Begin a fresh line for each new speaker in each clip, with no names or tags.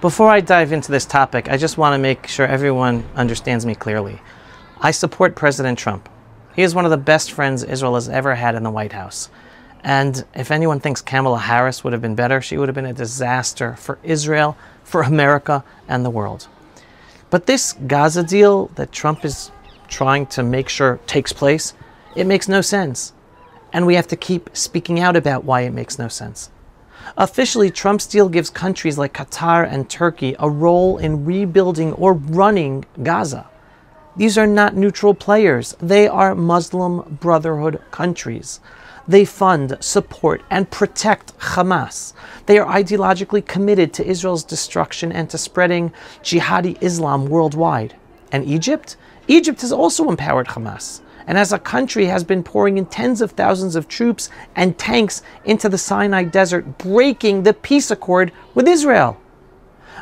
Before I dive into this topic, I just want to make sure everyone understands me clearly. I support President Trump. He is one of the best friends Israel has ever had in the White House. And if anyone thinks Kamala Harris would have been better, she would have been a disaster for Israel, for America, and the world. But this Gaza deal that Trump is trying to make sure takes place, it makes no sense. And we have to keep speaking out about why it makes no sense. Officially, Trump's deal gives countries like Qatar and Turkey a role in rebuilding or running Gaza. These are not neutral players. They are Muslim Brotherhood countries. They fund, support, and protect Hamas. They are ideologically committed to Israel's destruction and to spreading jihadi Islam worldwide. And Egypt? Egypt has also empowered Hamas, and as a country has been pouring in tens of thousands of troops and tanks into the Sinai desert, breaking the peace accord with Israel.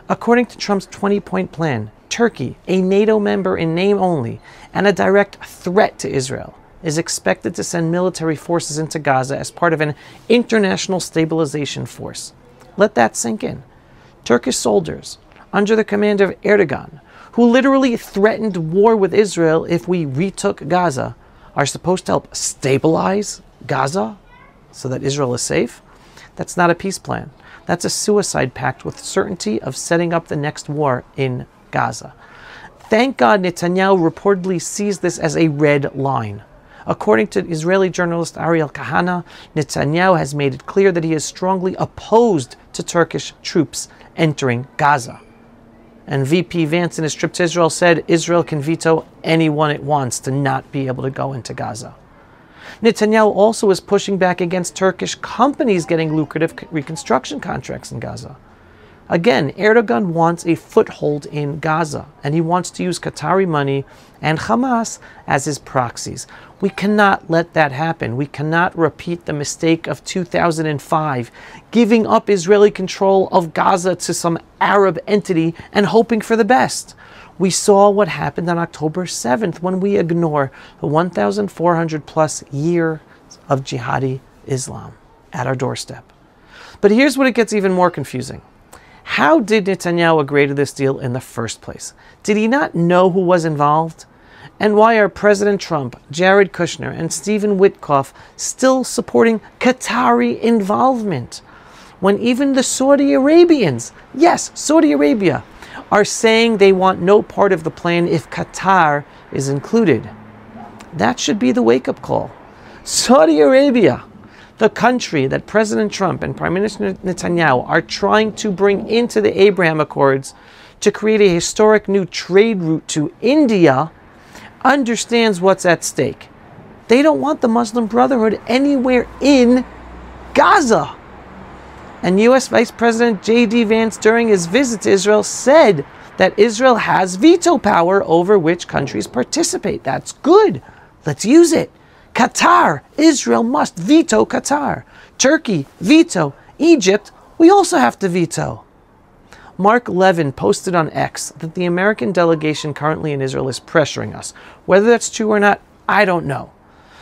According to Trump's 20-point plan, Turkey, a NATO member in name only, and a direct threat to Israel, is expected to send military forces into Gaza as part of an international stabilization force. Let that sink in. Turkish soldiers, under the command of Erdogan, who literally threatened war with Israel if we retook Gaza, are supposed to help stabilize Gaza so that Israel is safe? That's not a peace plan. That's a suicide pact with certainty of setting up the next war in Gaza. Thank God Netanyahu reportedly sees this as a red line. According to Israeli journalist Ariel Kahana, Netanyahu has made it clear that he is strongly opposed to Turkish troops entering Gaza. And VP Vance in his trip to Israel said Israel can veto anyone it wants to not be able to go into Gaza. Netanyahu also is pushing back against Turkish companies getting lucrative reconstruction contracts in Gaza. Again, Erdogan wants a foothold in Gaza, and he wants to use Qatari money and Hamas as his proxies. We cannot let that happen. We cannot repeat the mistake of 2005, giving up Israeli control of Gaza to some Arab entity and hoping for the best. We saw what happened on October 7th when we ignore the 1,400 plus years of jihadi Islam at our doorstep. But here's what it gets even more confusing. How did Netanyahu agree to this deal in the first place? Did he not know who was involved? And why are President Trump, Jared Kushner, and Stephen Witkoff still supporting Qatari involvement when even the Saudi Arabians, yes, Saudi Arabia, are saying they want no part of the plan if Qatar is included? That should be the wake-up call. Saudi Arabia, the country that President Trump and Prime Minister Netanyahu are trying to bring into the Abraham Accords to create a historic new trade route to India, understands what's at stake. They don't want the Muslim Brotherhood anywhere in Gaza. And U.S. Vice President J.D. Vance, during his visit to Israel, said that Israel has veto power over which countries participate. That's good. Let's use it. Qatar, Israel must veto Qatar. Turkey, veto. Egypt, we also have to veto. Mark Levin posted on X that the American delegation currently in Israel is pressuring us. Whether that's true or not, I don't know.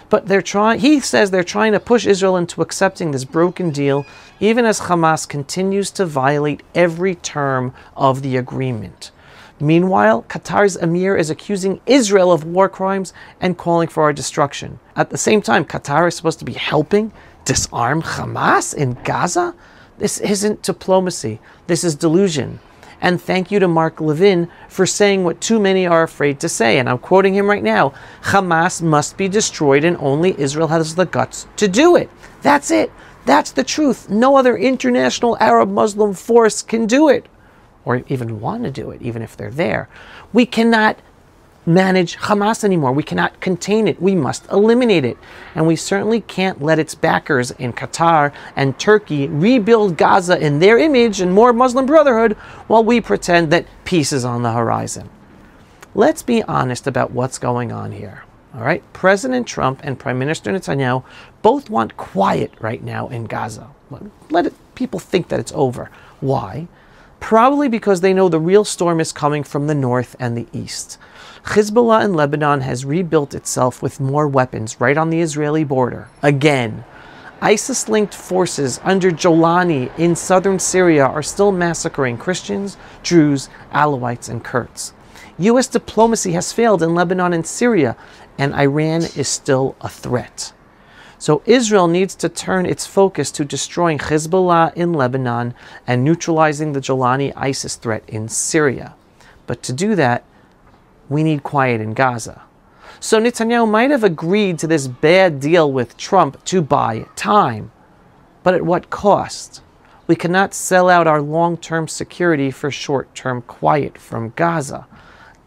But he says they're trying to push Israel into accepting this broken deal, even as Hamas continues to violate every term of the agreement. Meanwhile, Qatar's emir is accusing Israel of war crimes and calling for our destruction. At the same time, Qatar is supposed to be helping disarm Hamas in Gaza? This isn't diplomacy. This is delusion. And thank you to Mark Levin for saying what too many are afraid to say. And I'm quoting him right now. Hamas must be destroyed and only Israel has the guts to do it. That's it. That's the truth. No other international Arab Muslim force can do it, or even want to do it, even if they're there. We cannot manage Hamas anymore. We cannot contain it. We must eliminate it. And we certainly can't let its backers in Qatar and Turkey rebuild Gaza in their image and more Muslim Brotherhood while we pretend that peace is on the horizon. Let's be honest about what's going on here. All right? President Trump and Prime Minister Netanyahu both want quiet right now in Gaza. People think that it's over. Why? Probably because they know the real storm is coming from the north and the east. Hezbollah in Lebanon has rebuilt itself with more weapons right on the Israeli border. Again, ISIS-linked forces under Jolani in southern Syria are still massacring Christians, Druze, Alawites, and Kurds. U.S. diplomacy has failed in Lebanon and Syria, and Iran is still a threat. So Israel needs to turn its focus to destroying Hezbollah in Lebanon and neutralizing the Jolani ISIS threat in Syria. But to do that, we need quiet in Gaza. So Netanyahu might have agreed to this bad deal with Trump to buy time. But at what cost? We cannot sell out our long-term security for short-term quiet from Gaza.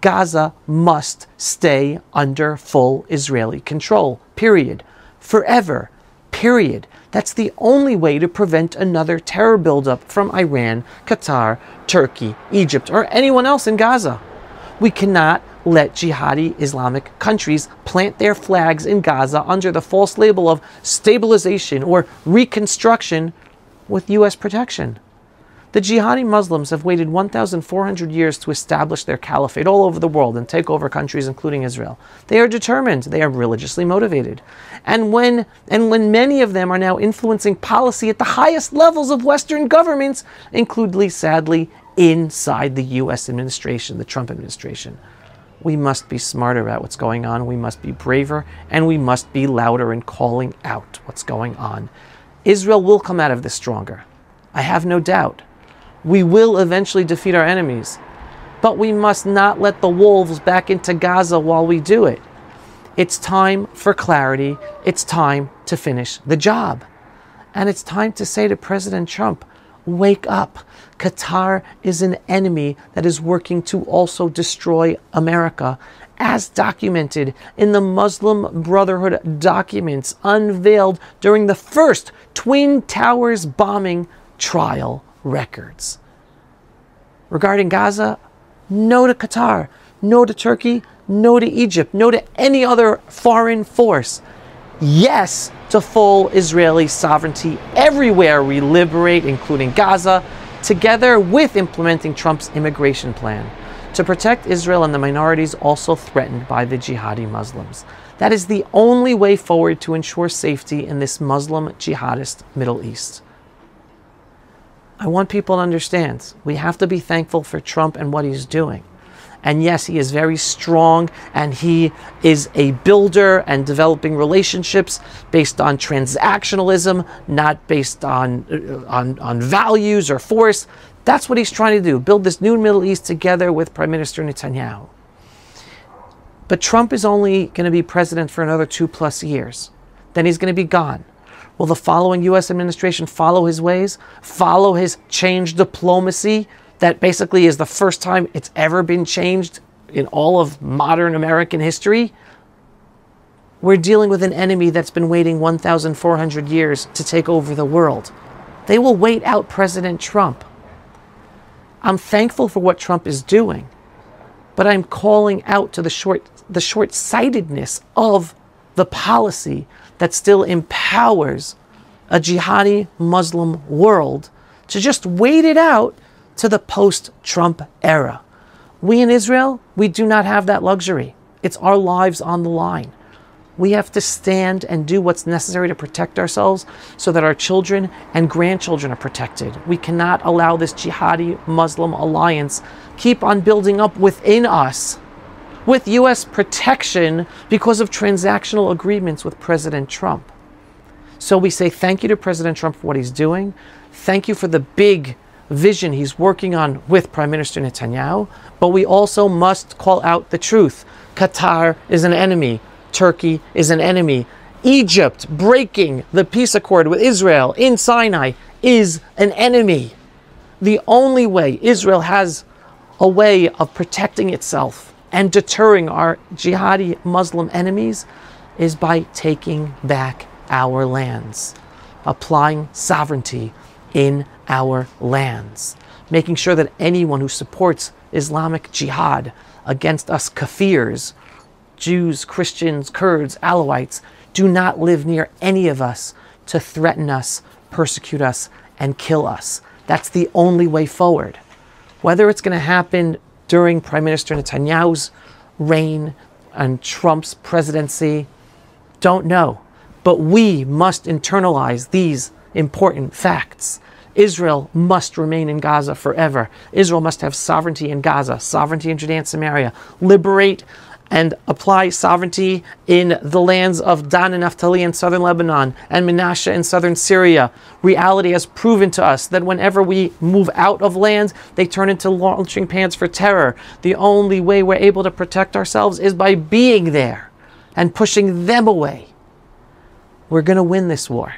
Gaza must stay under full Israeli control, period. Forever, period. That's the only way to prevent another terror buildup from Iran, Qatar, Turkey, Egypt, or anyone else in Gaza. We cannot let jihadi Islamic countries plant their flags in Gaza under the false label of stabilization or reconstruction with U.S. protection. The jihadi Muslims have waited 1,400 years to establish their caliphate all over the world and take over countries including Israel. They are determined. They are religiously motivated. And when many of them are now influencing policy at the highest levels of Western governments, including, sadly, inside the U.S. administration, the Trump administration, we must be smarter about what's going on. We must be braver, and we must be louder in calling out what's going on. Israel will come out of this stronger. I have no doubt. We will eventually defeat our enemies, but we must not let the wolves back into Gaza while we do it. It's time for clarity. It's time to finish the job. And it's time to say to President Trump, wake up. Qatar is an enemy that is working to also destroy America, as documented in the Muslim Brotherhood documents unveiled during the first Twin Towers bombing trial records. Regarding Gaza, no to Qatar, no to Turkey, no to Egypt, no to any other foreign force. Yes to full Israeli sovereignty everywhere we liberate, including Gaza, together with implementing Trump's immigration plan to protect Israel and the minorities also threatened by the jihadi Muslims. That is the only way forward to ensure safety in this Muslim jihadist Middle East. I want people to understand, we have to be thankful for Trump and what he's doing. And yes, he is very strong, and he is a builder and developing relationships based on transactionalism, not based on values or force. That's what he's trying to do, build this new Middle East together with Prime Minister Netanyahu. But Trump is only going to be president for another 2+ years. Then he's going to be gone. Will the following U.S. administration follow his ways, follow his change diplomacy that basically is the first time it's ever been changed in all of modern American history? We're dealing with an enemy that's been waiting 1,400 years to take over the world. They will wait out President Trump. I'm thankful for what Trump is doing, but I'm calling out to the short-sightedness of the policy that still empowers a jihadi Muslim world to just wait it out to the post-Trump era. We in Israel, we do not have that luxury. It's our lives on the line. We have to stand and do what's necessary to protect ourselves so that our children and grandchildren are protected. We cannot allow this jihadi Muslim alliance keep on building up within us with U.S. protection because of transactional agreements with President Trump. So we say thank you to President Trump for what he's doing. Thank you for the big vision he's working on with Prime Minister Netanyahu. But we also must call out the truth. Qatar is an enemy. Turkey is an enemy. Egypt breaking the peace accord with Israel in Sinai is an enemy. The only way Israel has a way of protecting itself and deterring our jihadi Muslim enemies is by taking back our lands, applying sovereignty in our lands, making sure that anyone who supports Islamic jihad against us kafirs, Jews, Christians, Kurds, Alawites, do not live near any of us to threaten us, persecute us, and kill us. That's the only way forward. Whether it's going to happen during Prime Minister Netanyahu's reign and Trump's presidency, don't know. But we must internalize these important facts. Israel must remain in Gaza forever. Israel must have sovereignty in Gaza, sovereignty in Judea and Samaria, liberate and apply sovereignty in the lands of Dan and Naphtali in southern Lebanon and Menashe in southern Syria. Reality has proven to us that whenever we move out of lands, they turn into launching pads for terror. The only way we're able to protect ourselves is by being there and pushing them away. We're going to win this war.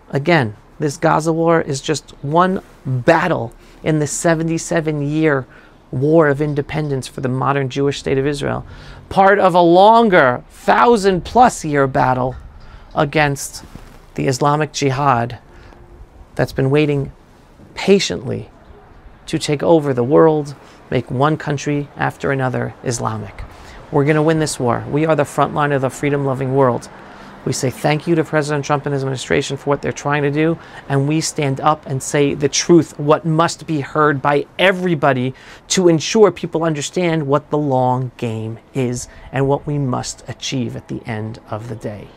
Again, this Gaza war is just one battle in the 77-year war of independence for the modern Jewish state of Israel, part of a longer 1,000+ year battle against the Islamic jihad that's been waiting patiently to take over the world, make one country after another Islamic. We're going to win this war. We are the front line of the freedom-loving world. We say thank you to President Trump and his administration for what they're trying to do, and we stand up and say the truth, what must be heard by everybody to ensure people understand what the long game is and what we must achieve at the end of the day.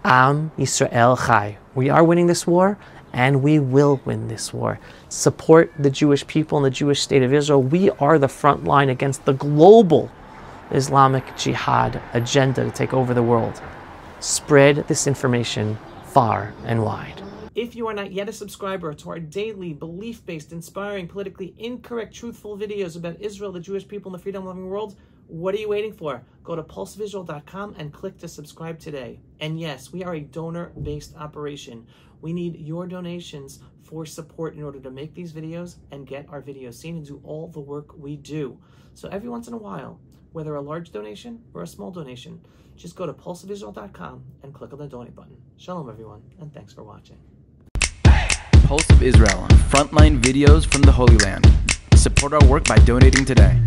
Am Yisrael Chai. We are winning this war, and we will win this war. Support the Jewish people and the Jewish state of Israel. We are the front line against the global Islamic jihad agenda to take over the world. Spread this information far and wide. If you are not yet a subscriber to our daily, belief-based, inspiring, politically incorrect, truthful videos about Israel, the Jewish people, and the freedom-loving world, what are you waiting for? Go to pulsevisual.com and click to subscribe today. And yes, we are a donor-based operation. We need your donations for support in order to make these videos and get our videos seen and do all the work we do. So every once in a while, whether a large donation or a small donation, just go to pulsevisual.com and click on the donate button. Shalom, everyone, and thanks for watching.
Pulse of Israel, frontline videos from the Holy Land. Support our work by donating today.